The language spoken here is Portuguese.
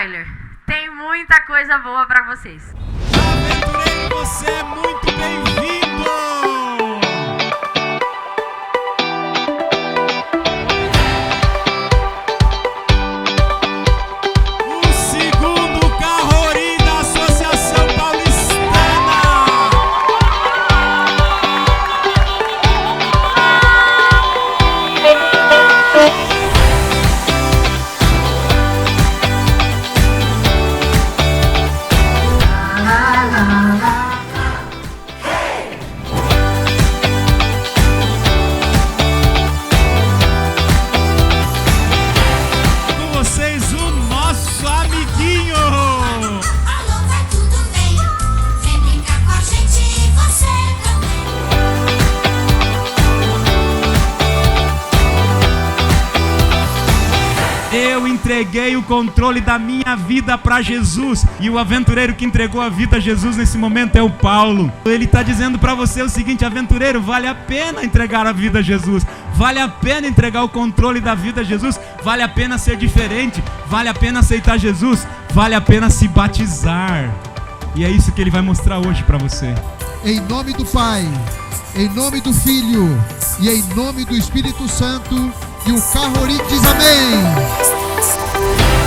spoiler. Tem muita coisa boa pra vocês. Aventureiro, você é muito bem-vindo! O segundo Carrori da Associação Paulistana! Eu entreguei o controle da minha vida para Jesus. E o aventureiro que entregou a vida a Jesus nesse momento é o Paulo. Ele está dizendo para você o seguinte: aventureiro, vale a pena entregar a vida a Jesus. Vale a pena entregar o controle da vida a Jesus. Vale a pena ser diferente. Vale a pena aceitar Jesus. Vale a pena se batizar. E é isso que ele vai mostrar hoje para você. Em nome do Pai, em nome do Filho e em nome do Espírito Santo. E o Carrori diz amém.